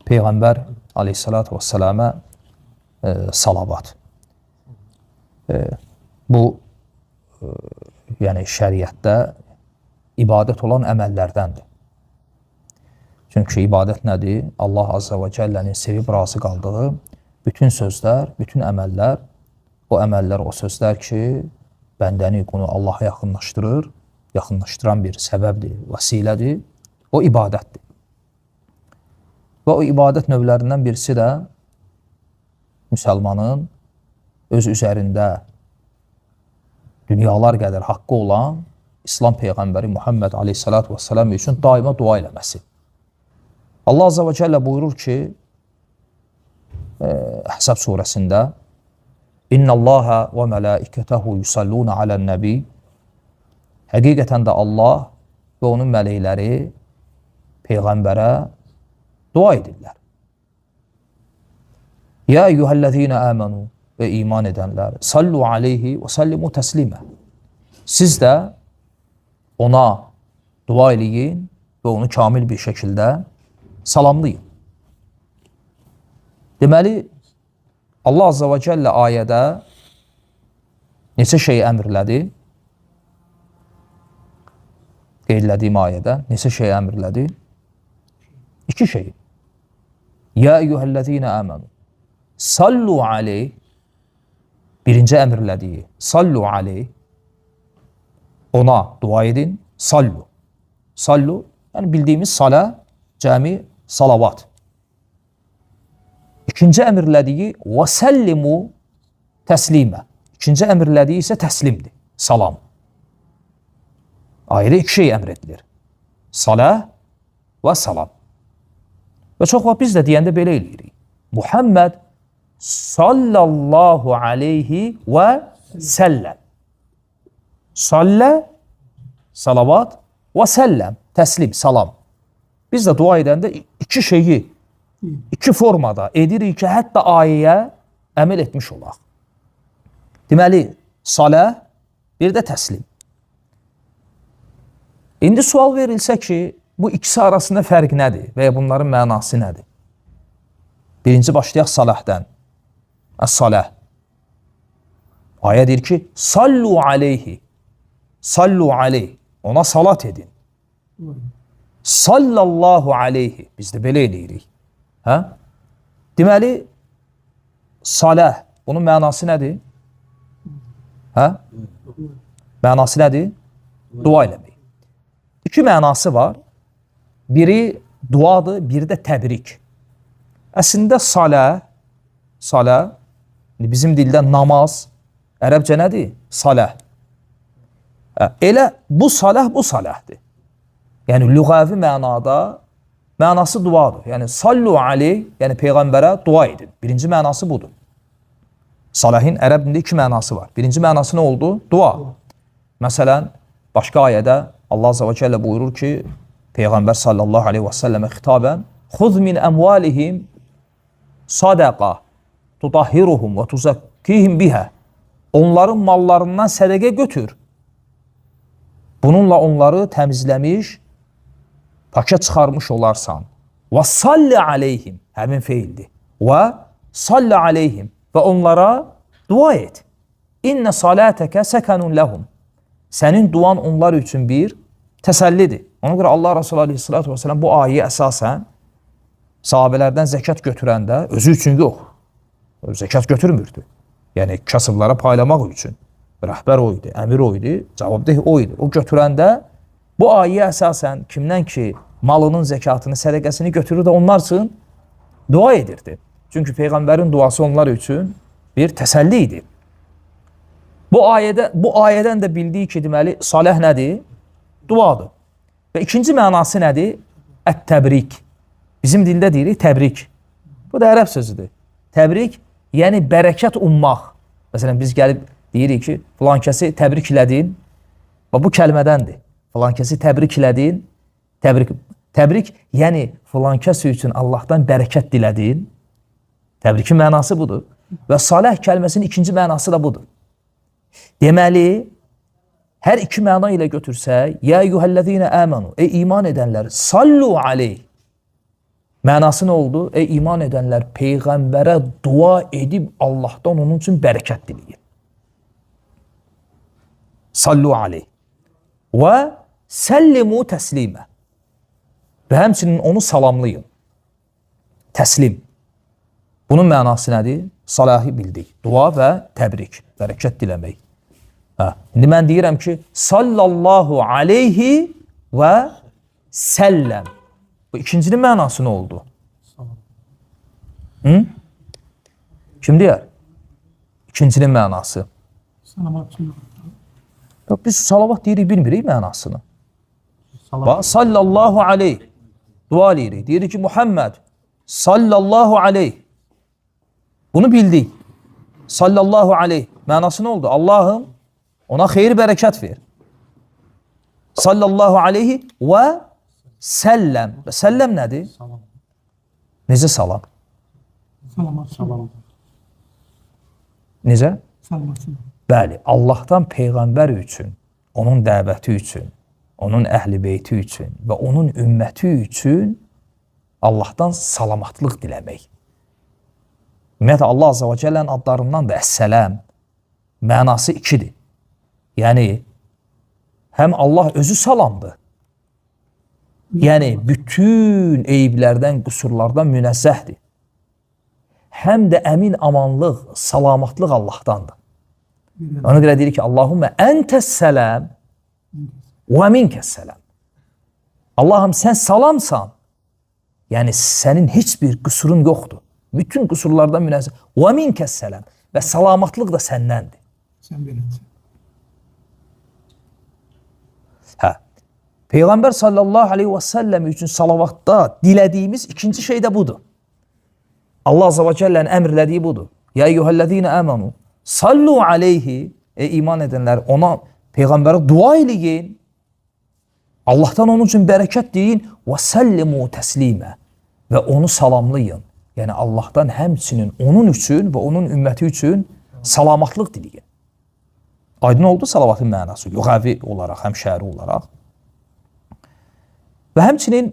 Peyğəmbər aleyhissalatu vesselamə salavat. Bu, yəni şəriətdə ibadət olan əməllərdəndir. Çünki ibadət nədir? Allah Azza və Cəllənin sevib razı qaldığı bütün sözlər, bütün əməllər, o əməllər, o sözlər ki, bəndəni bunu Allaha yaxınlaşdırır, yaxınlaşdıran bir səbəbdir, vəsilədir, o ibadətdir. Və o ibadət növlərindən birisi də müsəlmanın öz üzərində dünyalar qədər haqqı olan İslam Peyğəmbəri Muhammed aleyhissalatu vesselam üçün daima dua eləməsi. Allah Azza və Cəllə buyurur ki, Əhzab surəsində İnna Allaha və mələikətəhu yusalluna alən nəbi. Həqiqətən də Allah və onun mələkləri Peyğəmbərə dua edirlər. Ya eyyuhəl-ləzīnə əmənu və iman edənlər, sallu aleyhi və sallimu təslimə. Siz də ona dua eləyin və onu kamil bir şəkildə salamlayın. Deməli, Allah Azza və Cəllə ayədə neçə şeyi əmrlədi? Qeydlədiyim ayədə neçə şeyi əmrlədi? 2 şeyi. Ya eyyuhəl-ləzīnə əmənu. Sallu aleyh. Birinci əmrlədiyi. Sallu aleyh. Ona dua edin. Sallu. Sallu, yəni bildiyimiz salə, cəmi, salavat. İkinci əmrlədiyi və səllimu təslimə. İkinci əmrlədiyi isə təslimdir. Salam. Ayədə 2 şey əmr edilir. Salə və salam. Və çox vaxt biz də deyəndə belə eləyirik. Muhammed sallallahu aleyhi və səlləm. Sallə, salavat və səlləm. Təslim, salam. Biz də dua edəndə 2 şeyi 2 formada edirik ki, hətta ayəyə əməl etmiş olaq. Deməli, salə, bir də təslim. İndi sual verilsə ki, bu ikisi arasında fərq nədir və ya bunların mənası nədir? Birinci başlayaq saləhdən. Əs-saləh. Ayə deyir ki, sallu aleyhi. Sallu aleyh. Ona salat edin. Sallallahu aleyhi. Biz də belə eləyirik. Hə? Deməli, saləh. Bunun mənası nədir? Hə? Mənası nədir? Dua eləmək. 2 mənası var. Biri duadır, biri də təbrik. Əslində salə, bizim dildə namaz, ərəbcə nədir? Saləh. Elə bu saləhdir. Yəni, lüğəvi mənada mənası duadır. Yəni, sallu aleyh, yəni Peyğəmbərə dua edin. Birinci mənası budur. Saləhin ərəb dilində 2 mənası var. Birinci mənası nə oldu? Dua. Məsələn, başqa ayədə Allah Azza və Cəllə buyurur ki, Peyğəmbər sallallahu aleyhi və səlləmə xitabən xuz min əmvalihim sadaqa tutahhiruhum və tuzakkihim bihə. Onların mallarından sədəqə götür. Bununla onları təmizləmiş, pakə çıxarmış olarsan. Və salli aleyhim, həmin feildir. Və salli aleyhim və onlara dua et. İnnə salətəkə səkənun ləhum. Sənin duan onlar üçün bir təsəllidir. Ona görə Allah Resulü aleyhissalatu vesselam bu ayəyə əsasən sahabələrdən zəkat götürəndə özü üçün yox. Zəkat götürmürdü. Yəni kasıblara paylamaq üçün. Rəhbər o idi, əmir o idi, cavabdeh o idi. O götürəndə bu ayəyə əsasən kimdən ki malının zəkatını, sədəqəsini götürür də onlar üçün dua edirdi. Çünki Peyğəmbərin duası onlar üçün bir təsəlli idi. Bu ayədən də bildiyi ki, deməli, saləh nədir? Duadır. Və ikinci mənası nədir? Ət-təbrik. Bizim dildə deyirik təbrik. Bu da ərəb sözüdür. Təbrik, yəni bərəkət ummaq. Məsələn, biz gəlib deyirik ki, filan kəsi təbrik elədin. Bu kəlmədəndir. Filan kəsi təbrik elədin. Təbrik, yəni filan kəsi üçün Allahdan bərəkət dilədin. Təbrikin mənası budur. Və saləh kəlməsinin ikinci mənası da budur. Deməli, hər 2 məna ilə götürsək, ya eyyuhəl-ləzīnə əmənu, ey iman edənlər, sallu aleyh. Mənası nə oldu? İman edənlər Peyğəmbərə dua edib Allahdan onun üçün bərəkət diləyir. Sallu aleyh. Və səllimu təslimə. Və həmçinin onu salamlayın. Təslim. Bunun mənası nədir? Salahı bildik. Dua və təbrik. Bərəkət diləmək. İndi mən deyirəm ki, sallallahu aleyhi və səlləm. Bu ikincinin mənası nə oldu? Kim deyər? İkincinin mənası. Biz salavat deyirik, bilmirik mənasını. Sallallahu aleyh. Dua deyirik. Deyirik ki, Muhammed sallallahu aleyh. Bunu bildik. Sallallahu aleyh. Mənası nə oldu? Allah'ım ona xeyir bərəkət ver. Sallallahu aleyhi və səlləm. Səlləm nədir? Salam. Necə salam? Salam. Necə? Salam. Bəli, Allahdan Peyğəmbər üçün, onun dəvəti üçün, onun əhl-i beyti üçün və onun ümməti üçün Allahdan salamatlıq diləmək. Ümumiyyətlə, Allah Azza və Cəllənin adlarından da əs-sələm mənası ikidir. Yəni, həm Allah özü salamdır. Yəni, bütün eyiblərdən, qüsurlardan münəzzəhdir. Həm də əmin amanlıq, salamatlıq Allahdandır. Ona görə deyir ki, Allahümmə əntəs-sələm və minkəs-sələm. Allahım, sən salamsan, yəni sənin heç bir qüsurun yoxdur. Bütün qüsurlardan münəzzəh. Və minkəs-sələm. Və salamatlıq da səndəndir. Sən beləsin. Peyğəmbər sallallahu aleyhi və səlləm üçün salavatda dilədiyimiz ikinci şey də budur. Allah Azza və Cəllənin əmrlədiyi budur. Ya eyyuhəl-ləzīnə əmənu sallu aleyhi. İman edənlər ona, Peyğəmbərə dua eləyin. Allahdan onun üçün bərəkət deyin. Və səllimu təslimə. Və onu salamlayın. Yəni Allahdan həmçinin onun üçün və onun ümməti üçün salamatlıq deyin. Aydın oldu salavatın mənası. Lüğəvi olaraq, həm şəri olaraq. Və həmçinin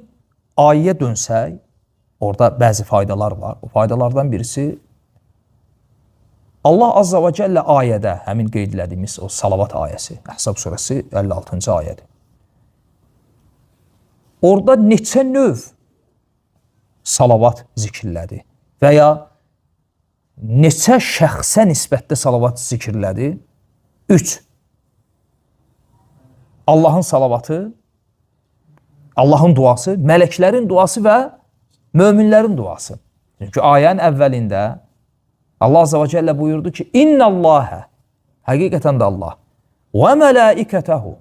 ayəyə dönsək, orada bəzi faydalar var. O faydalardan birisi, Allah Azza və Cəllə ayədə, həmin qeyd edildiyimiz o salavat ayəsi, Əhzab surəsi 56-cı ayədir. Orada neçə növ salavat zikirlədi və ya neçə şəxsə nisbətdə salavat zikirlədi? 3. Allahın salavatı, Allahın duası, mələklərin duası və möminlərin duası. Çünki ayənin əvvəlində Allah Azza və Cəllə buyurdu ki, İnnəlləhə, həqiqətən də Allah, və mələikətəhu,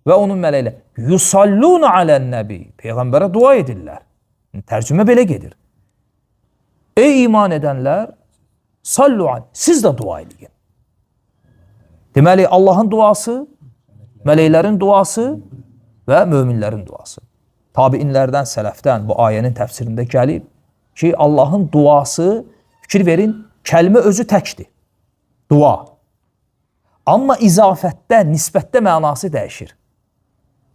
və onun mələklə, yusallun alən-nəbi, Peyğəmbərə dua edirlər. Tərcümə belə gedir. Ey iman edənlər, sallu alən, siz də dua edin. Deməli, Allahın duası, mələklərin duası və möminlərin duası. Tabiinlərdən, sələfdən bu ayənin təfsirində gəlib ki, Allahın duası, fikir verin, kəlmə özü təkdir. Dua. Amma izafətdə, nisbətdə mənası dəyişir.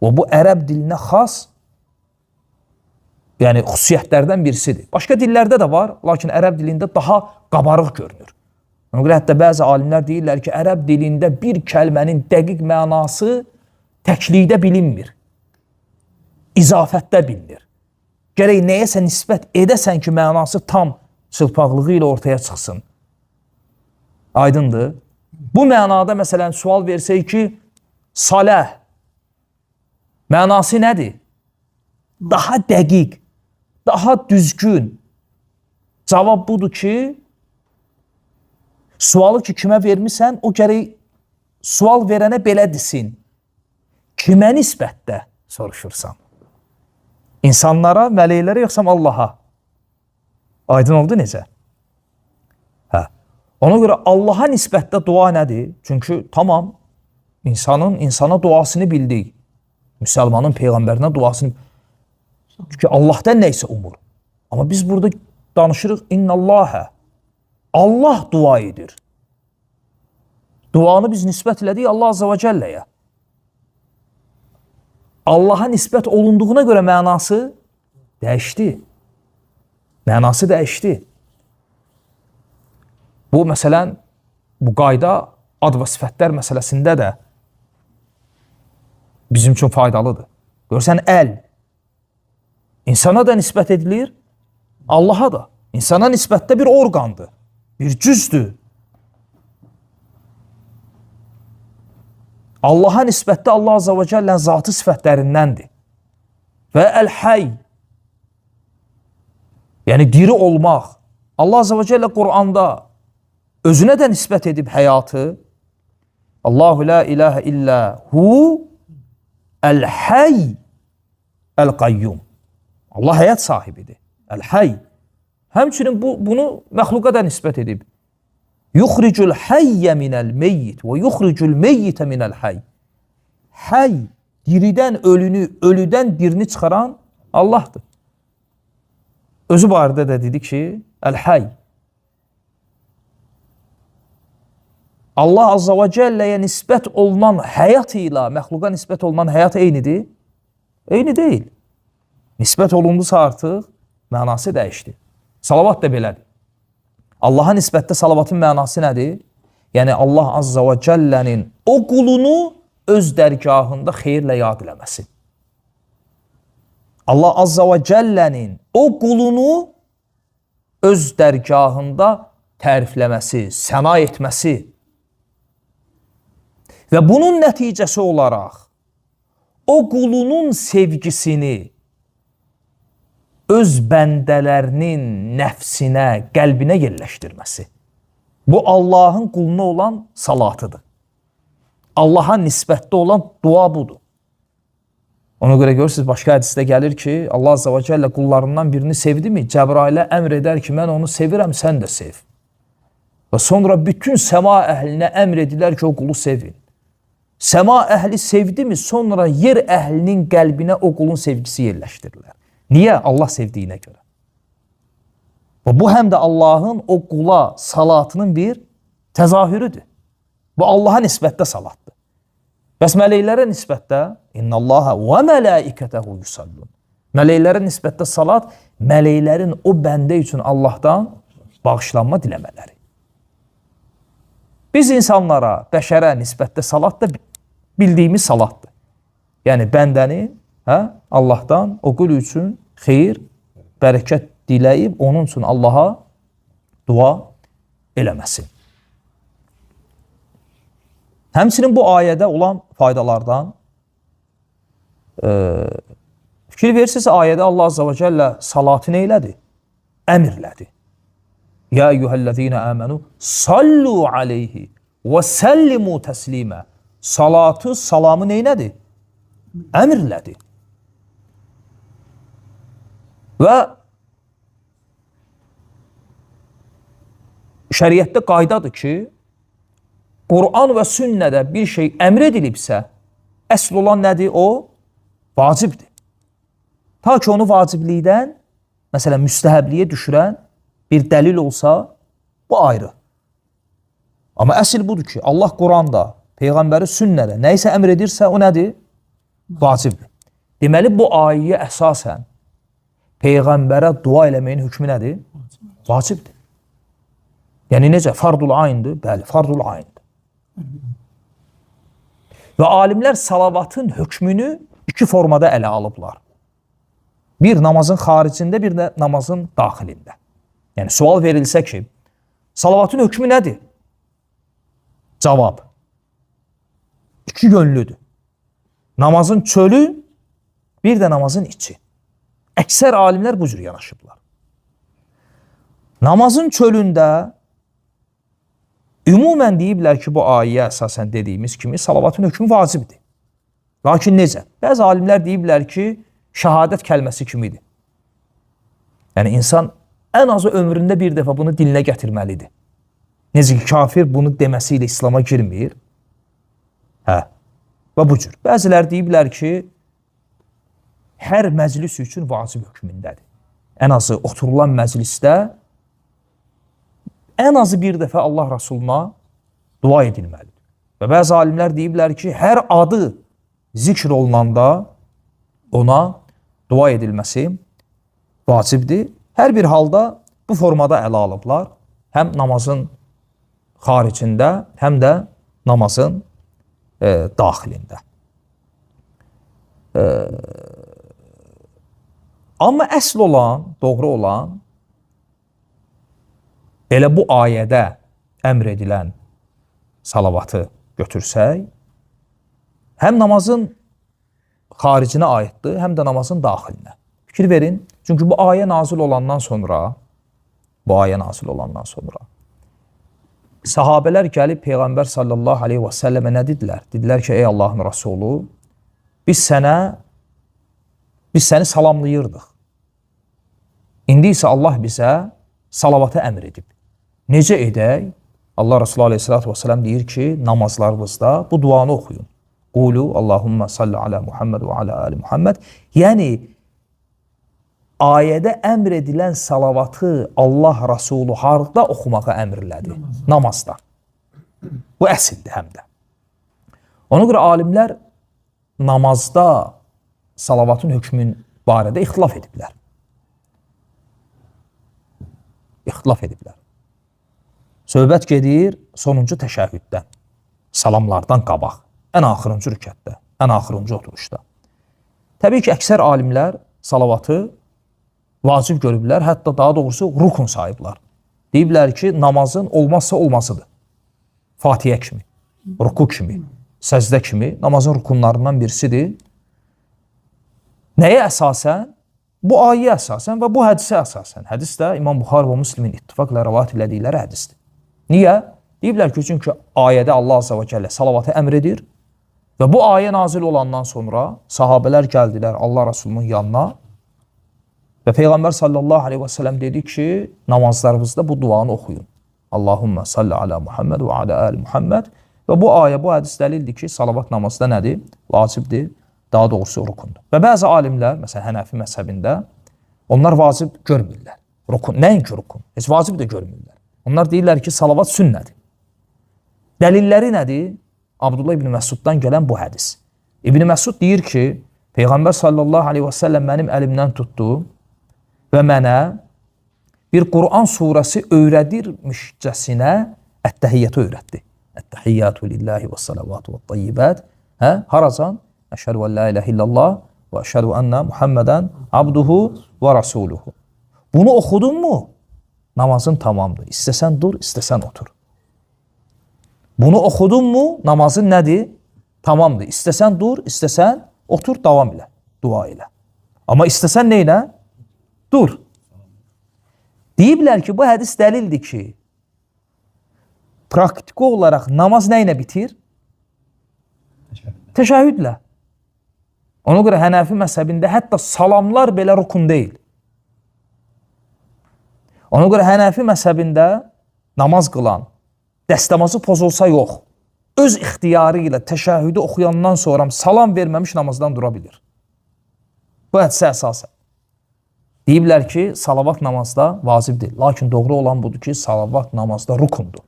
Və bu ərəb dilinə xas, yəni xüsusiyyətlərdən birisidir. Başqa dillərdə də var, lakin ərəb dilində daha qabarıq görünür. Ona görə hətta bəzi alimlər deyirlər ki, ərəb dilində bir kəlmənin dəqiq mənası təklikdə bilinmir. İzafətdə bilinir. Gərək nəyəsə nisbət edəsən ki, mənası tam çılpaqlığı ilə ortaya çıxsın. Aydındır. Bu mənada məsələn sual versək ki, saləh mənası nədir? Daha dəqiq, daha düzgün. Cavab budur ki, sualı ki, kimə vermirsən, o gərək sual verənə belə desin. Kimə nisbətdə soruşursan? İnsanlara, mələklərə, yoxsa Allaha? Aydın oldu necə? Ona görə Allaha nisbətdə dua nədir? Çünki tamam, insanın insana duasını bildik. Müsəlmanın Peyğəmbərinə duasını. Çünki Allahdan nəysə umur. Amma biz burada danışırıq, innəlləhə. Allah dua edir. Duanı biz nisbət elədik Allah Azza və Cəlləyə. Allaha nisbət olunduğuna görə mənası dəyişdi. Mənası dəyişdi. Bu, məsələn, bu qayda ad və sifətlər məsələsində də bizim üçün faydalıdır. Görsən, əl insana da nisbət edilir, Allaha da. İnsana nisbətdə bir orqandır, bir cüzdür. Allaha nisbətdə Allah Azza və Cəllənin zatı sifətlərindəndir. Və əl-həy, yəni diri olmaq. Allah Azza və Cəllə Qur'anda özünə də nisbət edib həyatı. Allahu la ilahə illə hu əl-həy əl-qayyum. Allah həyat sahibidir. Əl-həy. Həmçinin bunu məxluqa da nisbət edib. Yuxricul həyyə minəl meyyit və yuxricul meyyitə minəl həy. Həy, diridən ölünü, ölüdən dirini çıxaran Allahdır. Özü barədə də dedi ki, əl-həy. Allah Azza və Cəlləyə nisbət olunan həyat ilə məxluqa nisbət olunan həyat eynidir? Eyni deyil. Nisbət olundusa artıq mənası dəyişdi. Salavat da belədir. Allaha nisbətdə salavatın mənası nədir? Yəni Allah Azza və Cəllənin o qulunu öz dərgahında xeyirlə yad eləməsi. Allah Azza və Cəllənin o qulunu öz dərgahında tərifləməsi, səna etməsi və bunun nəticəsi olaraq o qulunun sevgisini öz bəndələrinin nəfsinə, qəlbinə yerləşdirməsi. Bu, Allahın quluna olan salatıdır. Allaha nisbətdə olan dua budur. Ona görə görürsünüz, başqa hədisdə gəlir ki, Allah Azza və Cəllə qullarından birini sevdi mi, Cəbrailə əmr edər ki, mən onu sevirəm, sən də sev. Və sonra bütün səma əhlinə əmr edilər ki, o qulu sevin. Səma əhli sevdi mi, sonra yer əhlinin qəlbinə o qulun sevgisi yerləşdirilir. Niyə? Allah sevdiyinə görə. Və bu, həm də Allahın o qula salatının bir təzahürüdür. Bu, Allaha nisbətdə salatdır. Bəs mələklərə nisbətdə İnnallaha və mələikətəhu yusallun. Mələklərə nisbətdə salat, mələklərin o bəndə üçün Allahdan bağışlanma diləmələri. Biz insanlara, bəşərə nisbətdə salat da bildiyimiz salatdır. Yəni, bəndənin Allahdan o qul üçün xeyir, bərəkət diləyib, onun üçün Allaha dua eləməsi. Həmçinin bu ayədə olan faydalardan fikir verirsiniz, ayədə Allah Azza və Cəllə salatı neylədi? Əmirlədi. Ya eyyuhəl-ləzīnə əmənu sallu aleyhi və səllimu təslimə. Salatı, salamı neynədi? Əmirlədi. Və şəriətdə qaydadır ki, Qur'an və sünnədə bir şey əmr edilibsə, əsl olan nədir? O, vacibdir. Ta ki, onu vaciblikdən, məsələn, müstəhəbliyə düşürən bir dəlil olsa, bu ayrı. Amma əsl budur ki, Allah Qur'anda, Peyğəmbəri sünnədə nə isə əmr edirsə, o nədir? Vacibdir. Deməli, bu ayəyə əsasən Peyğəmbərə dua eləməyin hökmü nədir? Vacibdir. Yəni necə? Fardul ayndır? Bəli, fardul ayndır. Və alimlər salavatın hökmünü iki formada ələ alıblar. Bir, namazın xaricində, bir də namazın daxilində. Yəni, sual verilsə ki, salavatın hökmü nədir? Cavab. İki yönlüdür. Namazın çölü, bir də namazın içi. Əksər alimlər bu cür yanaşıblar. Namazın çölündə ümumən deyiblər ki, bu ayəyə əsasən dediyimiz kimi salavatın hökmü vacibdir. Lakin necə? Bəzi alimlər deyiblər ki, şəhadət kəlməsi kimidir. Yəni, insan ən azı ömründə bir dəfə bunu dilinə gətirməlidir. Necə ki, kafir bunu deməsi ilə İslama girmir. Və bu cür. Bəzilər deyiblər ki, hər məclis üçün vacib hökmündədir. Ən azı oturulan məclisdə ən azı bir dəfə Allah Rasuluna dua edilməlidir. Və bəzi alimlər deyiblər ki, hər adı zikr olunanda ona dua edilməsi vacibdir. Hər bir halda bu formada ələ alıblar. Həm namazın xaricində, həm də namazın daxilində. Amma əsl olan, doğru olan, elə bu ayədə əmr edilən salavatı götürsək, həm namazın xaricinə aiddir, həm də namazın daxilinə. Fikir verin, çünki bu ayə nazil olandan sonra, sahabələr gəlib Peyğəmbər sallallahu aleyhi və səlləmə nə dedilər? Dedilər ki, ey Allahın Rasulü, biz səni salamlayırdıq. İndi isə Allah bizə salavata əmr edib. Necə edək? Allah Resulü aleyhissalatü vesselam deyir ki, namazlarınızda bu duanı oxuyun. Qulu Allahumma salli ala Muhammed və ala ali Muhammed. Yəni, ayədə əmr edilən salavatı Allah Resulü harda oxumağa əmrlədi? Namazda. Bu əsildir həm də. Ona görə alimlər namazda salavatın hökmün barədə ixtilaf ediblər. Söhbət gedir sonuncu təşəhhüddən, salamlardan qabaq, ən axırıncı rükətdə, ən axırıncı oturuşda. Təbii ki, əksər alimlər salavatı vacib görüblər, hətta daha doğrusu rukun sayıblar. Deyiblər ki, namazın olmazsa olmasıdır. Fatihə kimi, ruku kimi, səzdə kimi namazın rukunlarından birisidir. Nəyə əsasən? Bu ayəyə əsasən və bu hədisə əsasən. Hədis də İmam Buxari və Müslimin ittifaqla rəvat elədikləri hədisdir. Niyə? Deyiblər ki, çünki ayədə Allah Azza və Cəllə salavatı əmr edir və bu ayə nazil olandan sonra sahabələr gəldilər Allah Rasulunun yanına və Peyğəmbər sallallahu aleyhi və səlləm dedi ki, namazlarınızda bu duanı oxuyun. Allahumma salli ala Muhammed və ala ali Muhammed. Və bu ayə, bu hədis dəlildir ki, salavat namazda nədir? Vacibdir, daha doğrusu rukundur. Və bəzi alimlər, məsələn, Hənəfi məzhəbində, onlar vacib görmürlər. Rukun, nəinki rukun, heç vacib də görmürlər. Onlar deyirlər ki, salavat sünnədir. Dəlilləri nədir? Abdullah ibn Məsuddan gələn bu hədis. İbn Məsud deyir ki, Peyğəmbər sallallahu aleyhi və səlləm mənim əlimdən tutdu və mənə bir Quran surəsi öyrədirmişcəsinə ət-təhiyyatı öyrətdi. Ət-təhiyyatü lillahi və salavatu və tayyibət. Haracan? Əşhədu ən la iləhə illallah və əşhədu ənə Muhammədən abduhu və rasuluhu. Bunu oxudun mu? Namazın tamamdır. İstəsən dur, istəsən otur. Bunu oxudun mu? Namazın nədir? Tamamdır. İstəsən dur, istəsən otur, davam elə, dua elə. Amma istəsən nə ilə? Dur. Deyiblər ki, bu hədis dəlildir ki, praktiki olaraq namaz nə ilə bitir? Təşəhhüdlə. Ona görə Hənəfi məzhəbində hətta salamlar belə rukun deyil. Ona görə Hənəfi məzhəbində namaz qılan, dəstəmazı pozulsa yox, öz ixtiyarı ilə təşəhhüdü oxuyandan sonra salam verməmiş namazdan dura bilir. Bu hədisə əsasən. Deyiblər ki, salavat namazda vacibdir. Lakin doğru olan budur ki, salavat namazda rukundur.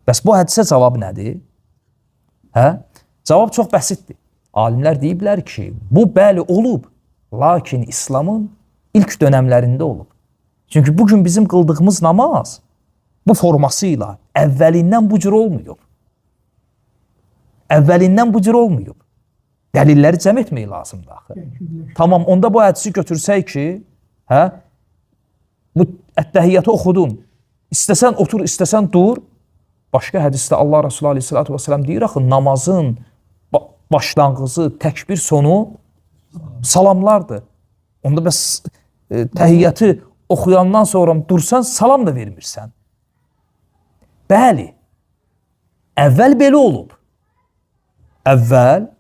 Bəs bu hədisə cavab nədir? Cavab çox bəsitdir. Alimlər deyiblər ki, bu bəli olub, lakin İslamın ilk dönəmlərində olub. Çünki bugün bizim qıldığımız namaz bu formasıyla əvvəlindən bu cür olmuyor. Dəlilləri cəm etmək lazımdır axı. Tamam, onda bu hədisi götürsək ki, bu ət-təhiyyatı oxudun, istəsən otur, istəsən dur. Başqa hədisdə Allah Resulü aleyhissalatü vesselam deyir, axı, namazın başlanğıcı, təkbir sonu salamlardır. Onda bəs təhiyyatı oxuyandan sonra dursan, salam da vermirsən. Bəli, əvvəl belə olub. Əvvəl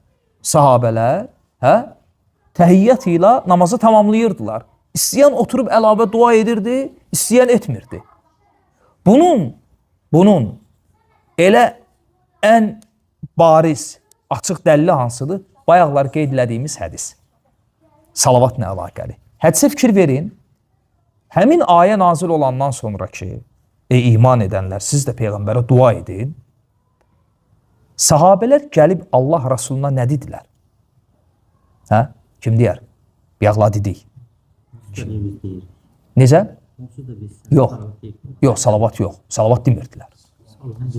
sahabələr təhiyyat ilə namazı tamamlayırdılar. İstəyən oturub əlavə dua edirdi, istəyən etmirdi. Bunun elə ən bariz, açıq dəlili hansıdır? Bayaqlar qeyd elədiyimiz hədis. Salavatla əlaqəli. Hədisə fikir verin. Həmin ayə nazil olandan sonra ki, iman edənlər, siz də Peyğəmbərə dua edin. Sahabələr gəlib Allah Rasuluna nə dedilər? Kim deyər? Biyaqla dedik. Necə? Onsuz da biz. Yox. Yox, salavat yox. Salavat demirdilər.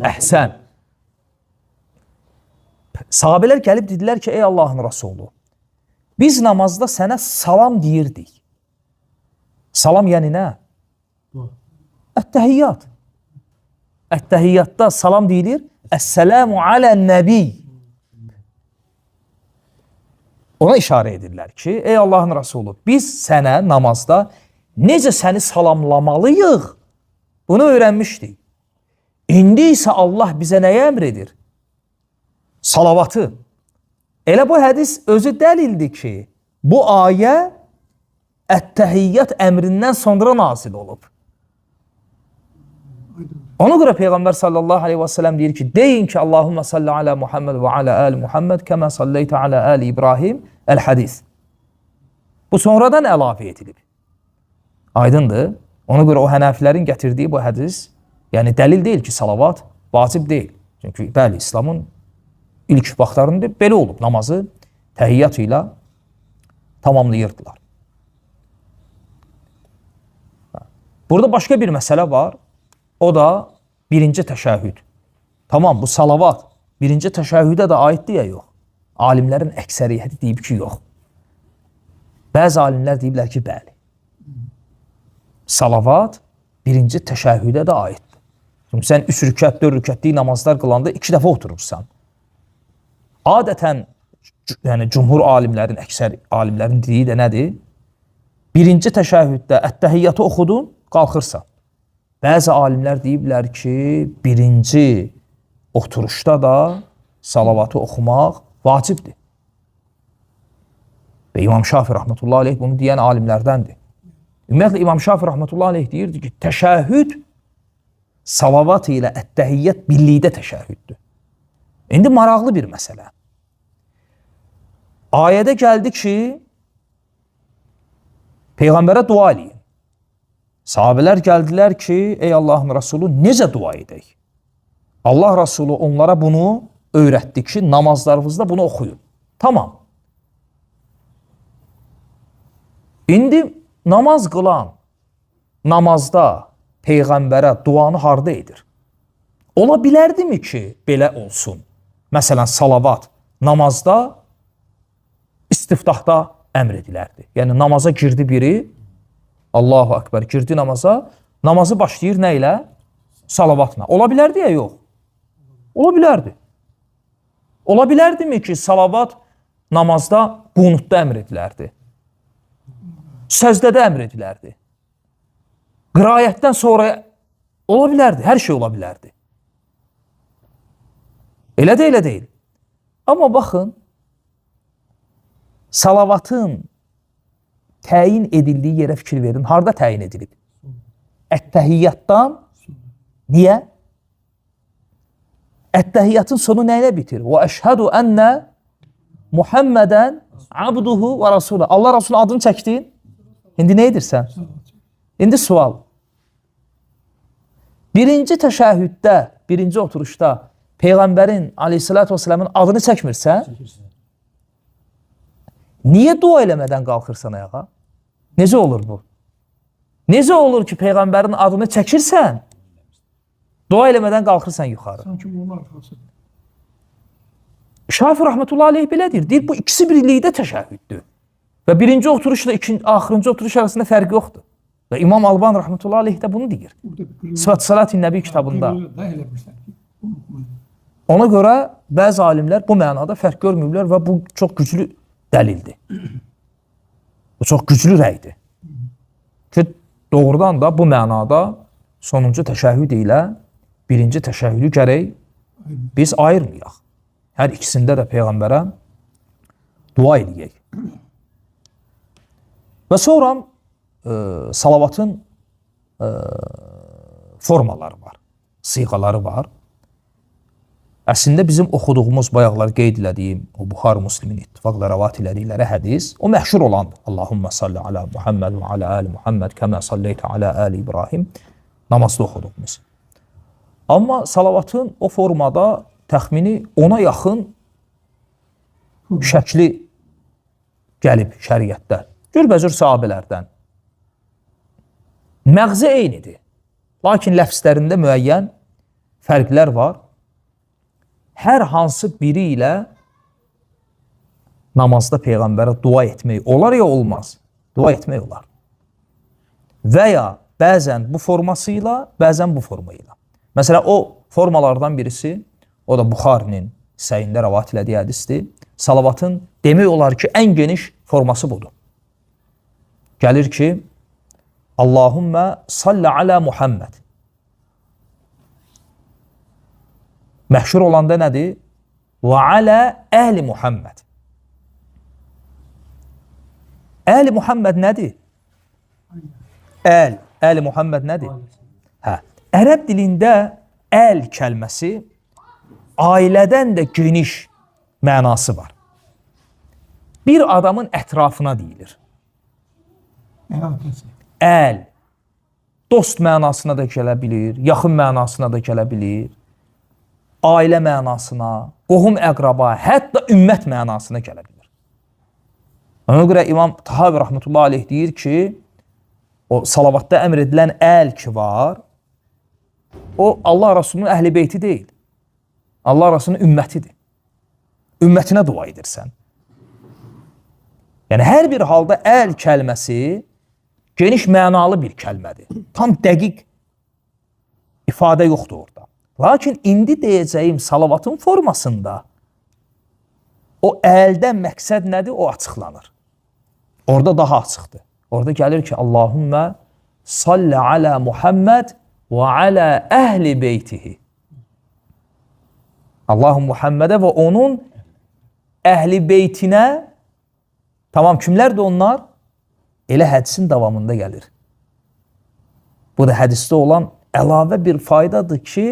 Əhsən. Sahabələr gəlib dedilər ki, ey Allahın Rasulü, biz namazda sənə salam deyirdik. Salam yəni nə? Ət-təhiyyat. Ət-təhiyyatda salam deyilir. Əs-səlamu alən-nəbi. Ona işarə edirlər ki, ey Allahın Rasulü, biz sənə namazda necə səni salamlamalıyıq, bunu öyrənmişdik. İndi isə Allah bizə nəyə əmr edir? Salavatı. Elə bu hədis özü dəlildir ki, bu ayə ət-təhiyyat əmrindən sonra nazil olub. Ona görə Peyğəmbər sallallahu aleyhi və səlləm deyir ki, deyin ki, Allahümmə salli alə Muhammed və alə əli Muhammed kəmə salleytə alə əli İbrahim əl-hədis. Bu sonradan əlavə edilib. Aydındır. Ona görə o hənəfilərin gətirdiyi bu hədis, yəni dəlil deyil ki, salavat vacib deyil. Çünki bəli, İslamın ilk vaxtlarında belə olub. Namazı təhiyyat ilə tamamlayırdılar. Burada başqa bir məsələ var. O da birinci təşəhhüd. Tamam, bu salavat birinci təşəhhüdə də aiddir ya yox. Alimlərin əksəriyyəti deyib ki, yox. Bəzi alimlər deyiblər ki, bəli. Salavat birinci təşəhhüdə də aiddir. Çünki sən 3 rükət, 4 rükətlik namazlar qılanda 2 dəfə oturursan. Adətən, yəni cümhur alimlərin, əksər alimlərin dediyi də nədir? Birinci təşəhhüddə ət-təhiyyatı oxudun, qalxırsan. Bəzi alimlər deyiblər ki, birinci oturuşda da salavatı oxumaq vacibdir. Və İmam Şafi rahmetullahi aleyh bunu deyən alimlərdəndir. Ümumiyyətlə İmam Şafi rahmetullahi aleyh deyirdi ki, təşəhhüd salavat ilə ət-təhiyyat birlikdə təşəhhüddür. İndi maraqlı bir məsələ. Ayədə gəldi ki, Peyğəmbərə dua eləyin. Sahabələr gəldilər ki, ey Allahın Rasulü, necə dua edək? Allah Rasulü onlara bunu öyrətdi ki, namazlarınızda bunu oxuyun. Tamam. İndi namaz qılan namazda Peyğəmbərə duanı harda edir? Ola bilərdimi ki, belə olsun? Məsələn, salavat namazda istiftahda əmr edilərdi. Yəni, namaza girdi biri, Allahu Akbar, girdi namaza, namazı başlayır nə ilə? Salavatla. Ola bilərdi ya, yox? Ola bilərdi. Ola bilərdimi ki, salavat namazda qunutda əmr edilərdi? Səzdədə əmr edilərdi? Qiraətdən sonra ola bilərdi, hər şey ola bilərdi. Elə də elə deyil. Amma baxın, salavatın təyin edildiyi yerə fikir verin. Harada təyin edilib? Ət-təhiyyatdan. Niyə? Ət-təhiyyatın sonu nə ilə bitir? Və əşhədu ənnə Muhammədən abduhu və rasulü. Allah Rasulü adını çəkdin. İndi nə edirsən? İndi sual. Birinci təşəhhüddə, birinci oturuşda Peyğəmbərin aleyhissalatü vesselamın adını çəkmirsən? Niyə dua eləmədən qalxırsan ayağa? Necə olur bu? Necə olur ki, Peyğəmbərin adını çəkirsən, dua eləmədən qalxırsan yuxarı? Sanki bunun arxasıdır. Şafi rahmetullahi aleyh belə deyir. Deyir, bu ikisi birlikdə təşəhhüddür. Və birinci oturuşla axırıncı oturuş arasında fərq yoxdur. Və İmam Alban rahmetullahi aleyh də bunu deyir. Sıfat Salat-i Nəbi kitabında. Ona görə bəzi alimlər bu mənada fərq görmürlər və bu çox güclü dəlildir. Bu çox güclü rəydir. Ki, doğrudan da bu mənada sonuncu təşəhhüd ilə birinci təşəhhüdü gərək biz ayırmayaq. Hər ikisində də Peyğəmbərə dua edəyək. Və sonra salavatın formaları var, siğaları var. Əslində bizim oxuduğumuz, bayaqlar qeyd elədiyim, o Buxar Müslimin ittifaqla rəvat elədikləri hədis, o məşhur olandır. Allahümmə salli alə Muhammed və alə əli Muhammed kəmə salleytə alə əli İbrahim namazda oxuduğumuz. Amma salavatın o formada təxmini 10-a yaxın şəkli gəlib şəriətdə. Cürbəcür sahabələrdən. Məğzi eynidir. Lakin ləfslərində müəyyən fərqlər var. Hər hansı biri ilə namazda Peyğəmbərə dua etmək olar ya olmaz? Dua etmək olar. Və ya bəzən bu formasıyla, bəzən bu formayla. Məsələn, o formalardan birisi, o da Buxarinin səhihində rəvat elədiyi hədisdir. Salavatın demək olar ki, ən geniş forması budur. Gəlir ki, Allahümmə salli alə Muhammed. Məhşur olanda nədir? Və alə əhli Muhammed. Əhli Muhammed nədir? Əhli Muhammed nədir? Ərəb dilində əl kəlməsi ailədən də geniş mənası var. Bir adamın ətrafına deyilir. Əl, dost mənasına da gələ bilir, yaxın mənasına da gələ bilir, ailə mənasına, qohum əqraba, hətta ümmət mənasına gələ bilir. Ona görə İmam Tahavi rəhmətullahi aleyh deyir ki, o salavatda əmr edilən əl ki var, o Allah Rasulunun əhl-i beyti deyil. Allah Rasulunun ümmətidir. Ümmətinə dua edirsən. Yəni, hər bir halda əl kəlməsi geniş mənalı bir kəlmədir. Tam dəqiq ifadə yoxdur orada. Lakin indi deyəcəyim salavatın formasında o əldən məqsəd nədir? O açıqlanır. Orada daha açıqdır. Orada gəlir ki, Allahümmə salli alə Muhammed və alə əhli beytihi. Allahum Muhammedə və onun əhli beytinə, tamam, kimlərdir onlar? Elə hədisin davamında gəlir. Bu da hədisdə olan əlavə bir faydadır ki,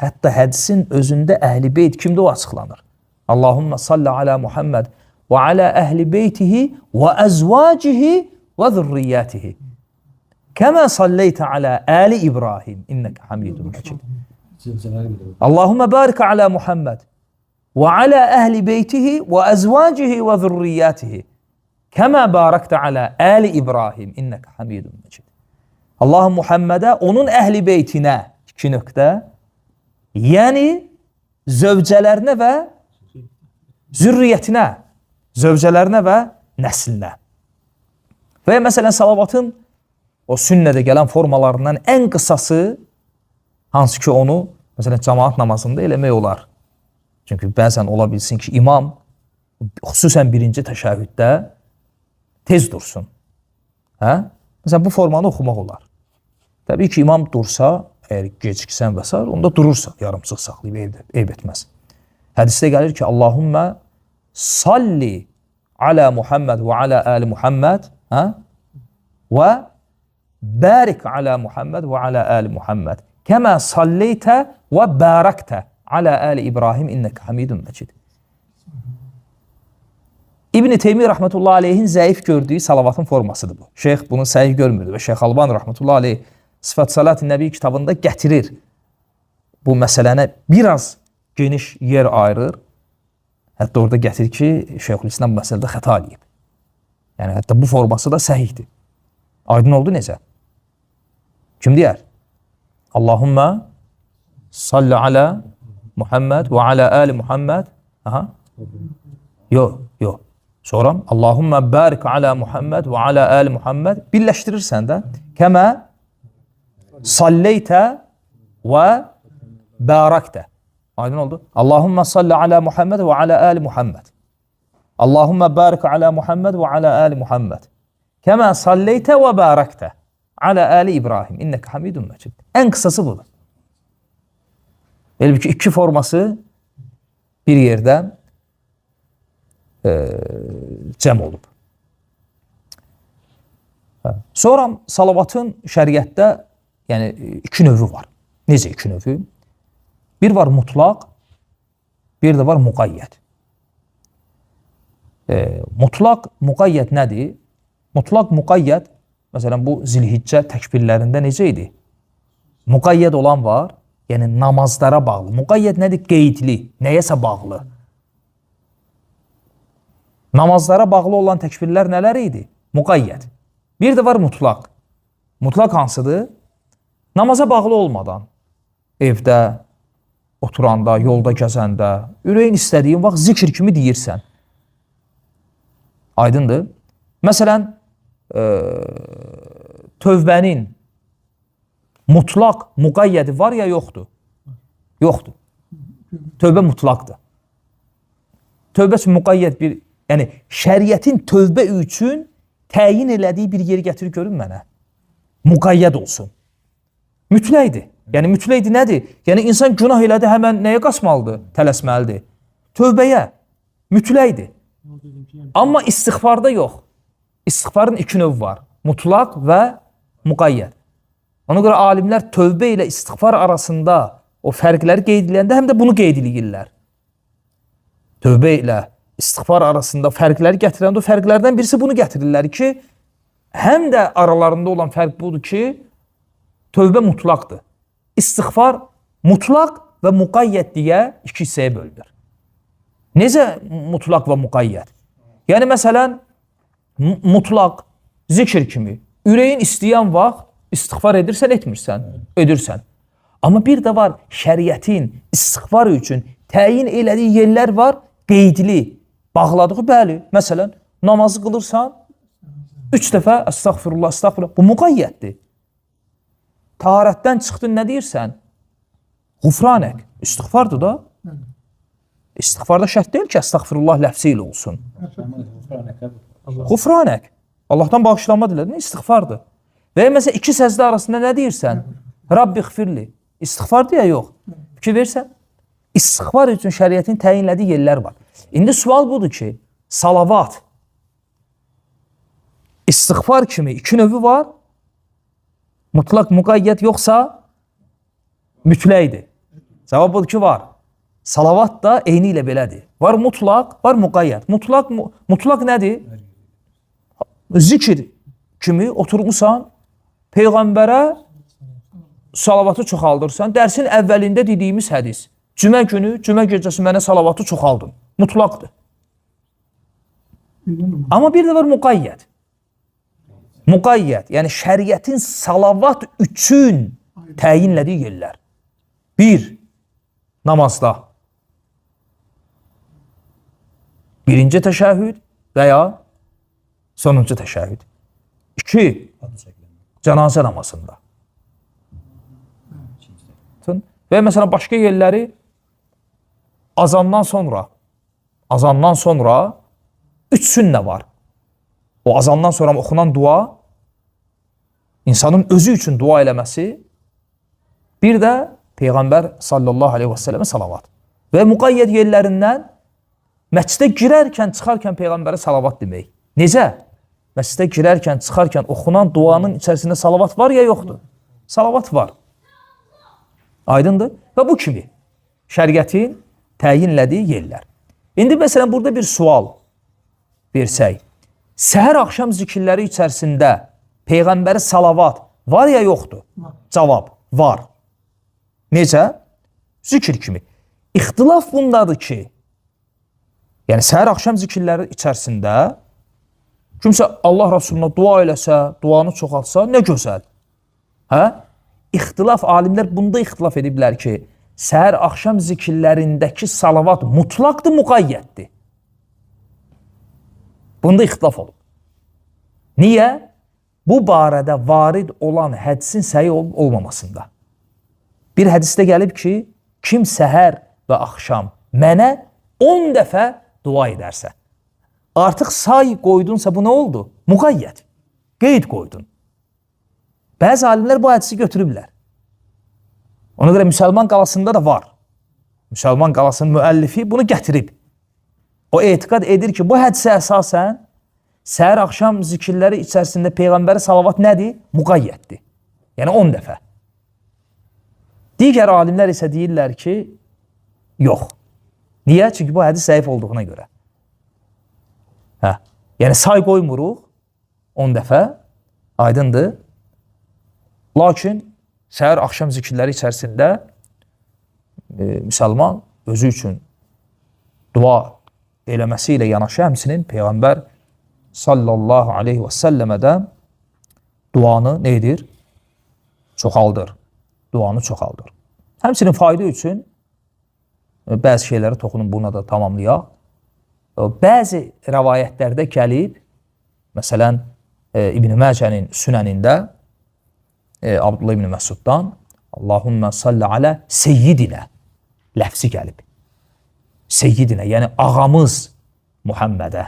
hətta hədisin özündə əhli beyt kimdə o açıqlanır? Allahümmə salli alə Muhammed və alə əhli beytihi və əzvacihi və zürriyyətihi. Kəmə salleytə alə əli İbrahim innəkə hamidun məcid. Allahümmə barikə alə Muhammed və alə əhli beytihi və əzvacihi və zürriyyətihi. Kəmə barəkdə alə əli İbrahim innəkə hamidun məcid. Allahüm Muhammedə, onun əhli beytinə, 2 nöqtə, yəni zövcələrinə və zürriyyətinə, zövcələrinə və nəslinə. Və ya məsələn, salavatın o sünnədə gələn formalarından ən qısası, hansı ki onu, məsələn, cəmaat namazında eləmək olar. Çünki bəzən ola bilsin ki, imam, xüsusən birinci təşəhhüddə tez dursun. Məsələn, bu formanı oxumaq olar. Təbii ki, imam dursa, əgər geciksən və s. onda durursa, yarımçıq saxlayıb, eyb etməz. Hədisdə gəlir ki, Allahümmə salli alə Muhammed və alə əli Muhammed və barik alə Muhammed və alə əli Muhammed kəmə salleytə və bərəktə alə əli İbrahim innəkə hamidun məcid. İbn-i Teymi rəhmətullahi aleyhin zəif gördüyü salavatın formasıdır bu. Şeyx bunu səhih görmürdü və Şeyx Alban rəhmətullahi aleyh Sıfat Salat-ı Nəbi kitabında gətirir. Bu məsələni biraz geniş yer ayırır. Hətta orada gətirir ki, Şeyxülislam bu məsələdə xəta eləyib. Yəni, hətta bu forması da səhihdir. Aydın oldu necə? Kim deyər? Allahümmə salli alə Muhammed və alə əli Muhammed. Yox. Sonra Allahümmə barik alə Muhammed və alə əli Muhammed. Birləşdirirsən də. Kəmə salleytə və bərəktə. Aydın oldu. Allahümmə salli alə Muhammed və alə əli Muhammed. Allahümmə barik alə Muhammed və alə əli Muhammed. Kəmə salleytə və bərəktə alə əli İbrahim innəkə hamidun məcid. Ən qısası budur. Elbə ki, 2 forması bir yerdə cəm olub. Sonra salavatın şəriətdə 2 növü var. Necə 2 növü? Bir var mutlaq, bir də var müqayyət. Mutlaq, müqayyət nədir? Mutlaq, müqayyət, məsələn, bu zilhiccə təkbirlərində necə idi? Müqayyət olan var, yəni namazlara bağlı. Müqayyət nədir? Qeydli, nəyəsə bağlı. Namazlara bağlı olan təkbirlər nələr idi? Müqayyət. Bir də var mutlaq. Mutlaq hansıdır? Namaza bağlı olmadan, evdə, oturanda, yolda gəzəndə, ürəyin istədiyin vaxt zikr kimi deyirsən. Aydındır. Məsələn, tövbənin mutlaq, müqayyədi var ya yoxdur? Yoxdur. Tövbə mutlaqdır. Tövbə üçün müqayyət bir, yəni şəriətin tövbə üçün təyin elədiyi bir yeri gətirir görün mənə. Müqayyət olsun. Mütləqdir. Yəni mütləqdir nədir? Yəni insan günah elədi, həmən nəyə qaçmalıdır? Tələsməlidir. Tövbəyə. Mütləqdir. Amma istiğfarda yox. İstiğfarın iki növü var. Mutlaq və müqayyət. Ona görə alimlər tövbə ilə istiğfar arasında o fərqləri qeyd edəndə həm də bunu qeyd edirlər. Tövbə ilə istiğfar arasında fərqləri gətirəndə o fərqlərdən birisi bunu gətirirlər ki, həm də aralarında olan fərq budur ki, tövbə mutlaqdır. İstiğfar mutlaq və müqayyət deyə iki hissəyə bölünür. Necə mutlaq və müqayyət? Yəni məsələn, mutlaq, zikr kimi, ürəyin istəyən vaxt istiğfar edirsən, etmirsən, edirsən. Amma bir də var, şəriətin istiğfar üçün təyin elədiyi yerlər var, qeydli, bağladığı, bəli. Məsələn, namazı qılırsan, 3 dəfə əstəğfirullah, əstəğfirullah, bu müqayyətdir. Taharətdən çıxdın, nə deyirsən? Qufranək, istiğfardır da. İstiğfarda şərt deyil ki, əstəğfirullah ləfsi ilə olsun. Qufranək, Allahdan bağışlanma dilədin, istiğfardır. Və ya məsələn, iki səzdə arasında nə deyirsən? Rabbi xfirli, istiğfardır ya yox. Fikir versən, istiğfar üçün şəriətin təyinlədiyi yerlər var. İndi sual budur ki, salavat, istiğfar kimi iki növü var, mutlaq müqayyət yoxsa mütləqdir. Cavab budur ki, var. Salavat da eyni ilə belədir. Var mutlaq, var müqayyət. Mutlaq nədir? Zikir kimi oturmuşsan, Peyğəmbərə salavatı çoxaldırsan. Dərsin əvvəlində dediyimiz hədis. Cümə günü, cümə gecəsi mənə salavatı çoxaldın. Mutlaqdır. Amma bir də var müqayyət. Müqayyət, yəni şəriətin salavat üçün təyinlədiyi yerlər. Bir, namazda. Birinci təşəhhüd və ya sonuncu təşəhhüd. İki, cənazə namazında. Və məsələn, başqa yerləri azandan sonra 3 sünnə var. O azandan sonra oxunan dua, insanın özü üçün dua eləməsi, bir də Peyğəmbər sallallahu aleyhi və səlləmə salavat. Və müqayyət yerlərindən məscidə girərkən, çıxarkən Peyğəmbərə salavat demək. Necə? Məscidə girərkən, çıxarkən oxunan duanın içərisində salavat var ya yoxdur? Salavat var. Aydındır? Və bu kimi şəriətin təyinlədiyi yerlər. İndi məsələn, burada bir sual versək. Səhər axşam zikirləri içərisində Peyğəmbərə salavat var ya yoxdur? Cavab, var. Necə? Zikir kimi. İxtilaf bundadır ki, yəni səhər axşam zikirləri içərisində kimsə Allah Rasuluna dua eləsə, duanı çoxaltsa, nə gözəl. Hə? İxtilaf, alimlər bunda ixtilaf ediblər ki, səhər axşam zikirlərindəki salavat mutlaqdır, müqayyətdir. Bunda ixtilaf olub. Niyə? Bu barədə varid olan hədisin səhih olmamasında. Bir hədisdə gəlib ki, kim səhər və axşam mənə 10 dəfə dua edərsə, artıq say qoydunsa bu nə oldu? Müqayyət. Qeyd qoydun. Bəzi alimlər bu hədisi götürüblər. Ona görə Müsəlman qalasında da var. Müsəlman qalasının müəllifi bunu gətirib. O etiqad edir ki, bu hədisə əsasən səhər axşam zikirləri içərisində Peyğəmbərə salavat nədir? Müqayyətdir. Yəni 10 dəfə. Digər alimlər isə deyirlər ki, yox. Niyə? Çünki bu hədis zəif olduğuna görə. Yəni say qoymuruq 10 dəfə, aydındır. Lakin səhər axşam zikirləri içərisində müsəlman özü üçün dua eləməsi ilə yanaşı həmçinin Peyğəmbər sallallahu aleyhi və səlləmədən duanı nə edir? çoxaldır. Duanı çoxaldır. Həmçinin fayda üçün bəzi şeylərə toxunun, buna da tamamlayaq. Bəzi rəvayətlərdə gəlib, məsələn, İbn-i Məcənin sünənində Abdullah ibn Məsuddan Allahümmə salli alə seyyidinə ləfsi gəlib. Seyyidinə, yəni ağamız Muhammədə.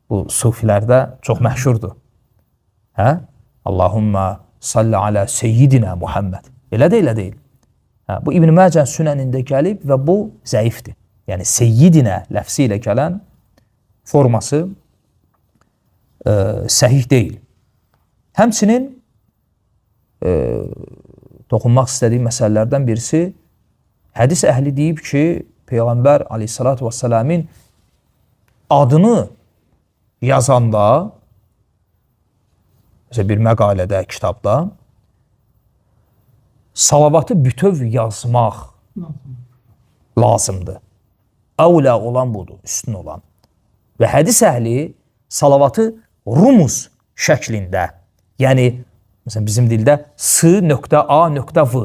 Bu sufilərdə çox məşhurdur. Hə? Allahümmə salli alə seyyidinə Muhamməd. Elə deyil. Hə, bu İbn-i Məcən sünənində gəlib və bu zəifdir. Yəni seyyidinə ləfsi ilə gələn forması səhih deyil. Həmçinin toxunmaq istədiyim məsələlərdən birisi, hədis əhli deyib ki, Peyğəmbər aleyhissalatu vəssalamin adını yazanda, mesela bir məqalədə, kitabda, salavatı bütöv yazmaq lazımdır. Əvlə olan budur, üstün olan. Və hədis əhli salavatı rumuz şəklində, yəni məsələn bizim dildə s.a.v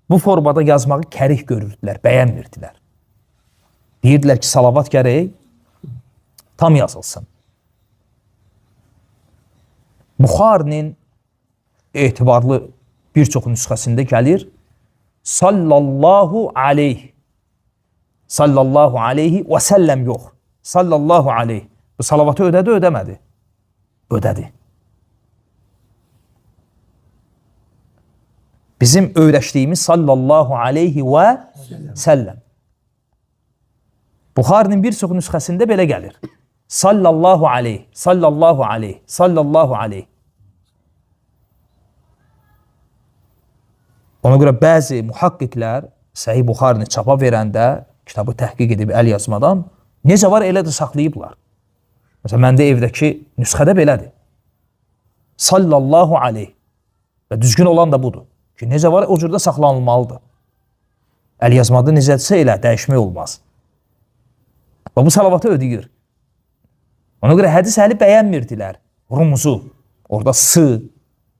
bu formada yazmağı kərih görürdülər, bəyənmirdilər. Deyirdilər ki, salavat gərək tam yazılsın. Buxarinin etibarlı bir çox nüsxəsində gəlir sallallahu aleyh və səlləm yox. Sallallahu aleyh. Bu salavatı ödədi, ödəmədi? Ödədi. Bizim öyrəşdiyimiz sallallahu aleyhi və səlləm. Buxarinin bir çox nüsxəsində belə gəlir. Sallallahu aleyh, sallallahu aleyh, sallallahu aleyh. Ona görə bəzi mühaqqiqlər Səhih Buxarini çapa verəndə, kitabı təhqiq edib əl yazmadan, necə var elə də saxlayıblar. Məsələn, məndə evdəki nüsxədə belədir. Sallallahu aleyh. Və düzgün olan da budur. Ki, necə var, o cürdə saxlanılmalıdır. Əl yazmada necədirsə elə, dəyişmək olmaz. Və bu salavatı ödəyir. Ona görə hədis əhli bəyənmirdilər. Rumuzu, orada s,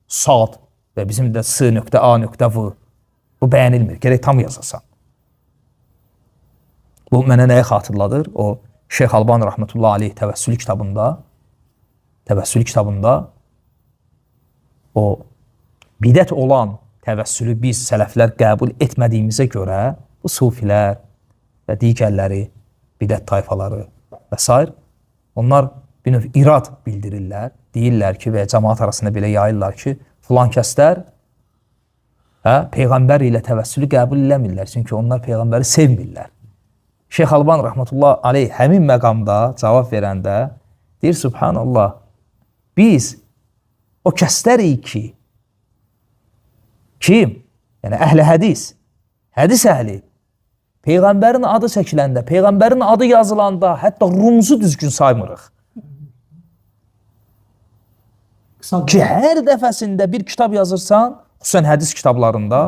sad və bizim də s.a.v bu bəyənilmir. Gərək tam yazılsan. Bu mənə nəyə xatırladır? O Şeyx Albani Rahmetullah Aleyh təvəssülü kitabında o bidət olan təvəssülü biz sələflər qəbul etmədiyimizə görə bu sufilər və digərləri, bidət tayfaları və s. onlar bir növ irad bildirirlər. Deyirlər ki, və cəmaat arasında belə yayırlar ki, filan kəslər Peyğəmbər ilə təvəssülü qəbul eləmirlər. Çünki onlar Peyğəmbəri sevmirlər. Şeyx Albani Rahmetullah Aleyh həmin məqamda cavab verəndə deyir, Subhanallah, biz o kəslərik ki, kim? Yəni əhl-i hədis, hədis əhli, Peyğəmbərin adı çəkiləndə, Peyğəmbərin adı yazılanda, hətta rumuzu düzgün saymırıq. Ki, hər dəfəsində bir kitab yazırsan, xüsusən hədis kitablarında,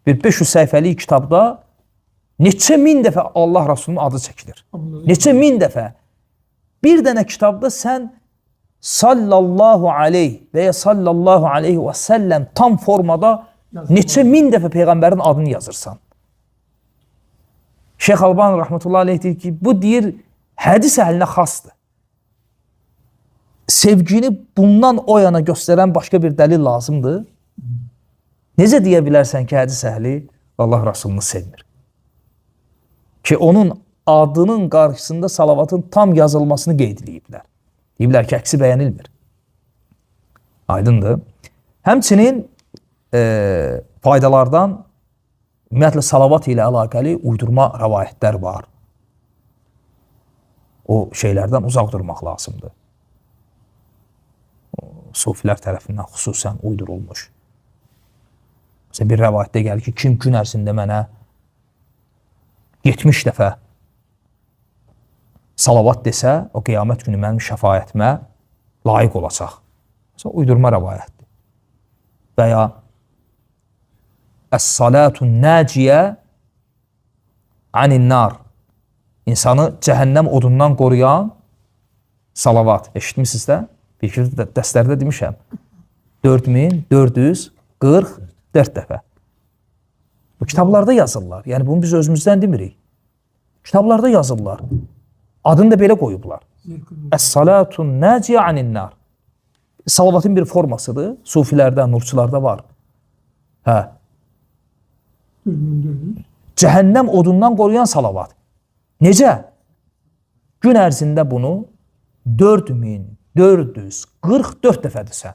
bir 500 səhifəlik kitabda neçə min dəfə Allah Rasulunun adı çəkilir. Neçə min dəfə. Bir dənə kitabda sən sallallahu aleyh və ya sallallahu aleyhi və səlləm tam formada neçə min dəfə Peyğəmbərin adını yazırsan. Şeyx Albani Rahmetullah Aleyh deyir ki, bu deyir, hədis əhlinə xasdır. Sevgini bundan o yana göstərən başqa bir dəlil lazımdır. Necə deyə bilərsən ki, hədis əhli Allah Rasulunu sevmir? Ki, onun adının qarşısında salavatın tam yazılmasını qeyd ediblər. Deyiblər ki, əksi bəyənilmir. Aydındır. Həmçinin faydalardan ümumiyyətlə salavat ilə əlaqəli uydurma rəvayətlər var. O şeylərdən uzaq durmaq lazımdır. Sufilər tərəfindən xüsusən uydurulmuş. Məsələn, bir rəvayətdə gəlir ki, kim gün ərzində mənə 70 dəfə salavat desə, o qiyamət günü mənim şəfayətimə layiq olacaq. Məsələn, uydurma rəvayətdir. Və ya Əs-salatun naciyə anin-nar. İnsanı cəhənnəm odundan qoruyan salavat. Eşitmişsiniz də? Bir iki dərslərdə demişəm. 4400 44 dəfə. Bu kitablarda yazırlar. Yəni bunu biz özümüzdən demirik. Kitablarda yazırlar. Adını da belə qoyublar. Əs-salatun naciyə anin-nar. Salavatın bir formasıdır. Sufilərdə, nurçularda var. Hə. Cəhənnəm odundan qoruyan salavat. Necə? Gün ərzində bunu 4444 dəfə desən.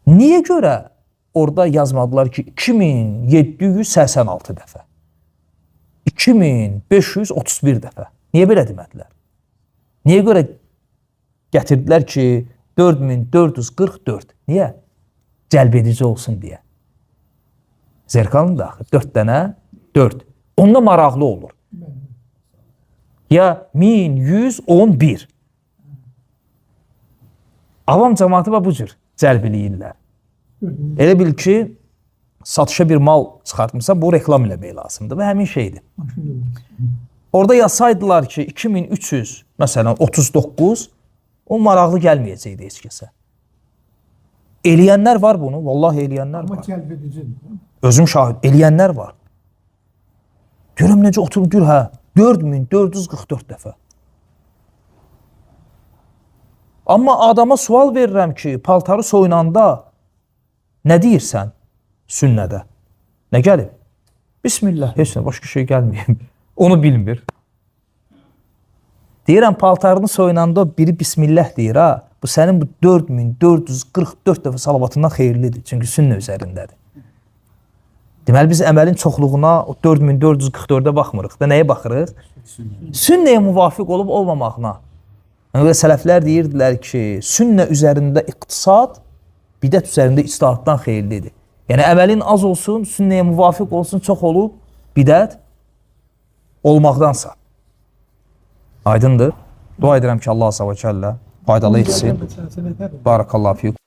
Niyə görə orada yazmadılar ki 2786 dəfə? 2531 dəfə. Niyə belə demədilər? Niyə görə gətirdilər ki 4444? Niyə? Cəlb edici olsun deyə. Zerkalın da 4 dənə 4. Onda maraqlı olur. Ya 1111. Avam cəmaatı bu cür cəlb eləyirlər. Elə bil ki, satışa bir mal çıxartmışsa, bu reklam eləmək lazımdır və həmin şeydir. Orada yazsaydılar ki, 2300, məsələn, 39, o maraqlı gəlməyəcəkdi heç kəsə. Eləyənlər var bunu, vallahi eləyənlər var. Amma cəlb edicidir. Özüm şahid, eləyənlər var. Görəm necə oturub gör, hə, 4444 dəfə. Amma adama sual verirəm ki, paltarı soyunanda nə deyirsən sünnədə? Nə gəlib? Bismillah, heç nə, başqa şey gəlməyim. Onu bilmir. Deyirəm, paltarını soyunanda biri Bismillah deyir, ha. Bu sənin bu 4444 dəfə salavatından xeyirlidir. Çünki sünnə üzərindədir. Deməli, biz əməlin çoxluğuna 4444-ə baxmırıq da, nəyə baxırıq? Sünnəyə müvafiq olub olmamağına. Yəni, sələflər deyirdilər ki, sünnə üzərində iqtisad, bidət üzərində ictihaddan xeyirlidir. Yəni, əməlin az olsun, sünnəyə müvafiq olsun, çox olub, bidət olmaqdansa. Aydındır. Dua edirəm ki, Allah s.ə.v. faydalı etsin. Barakallahu fiyuk.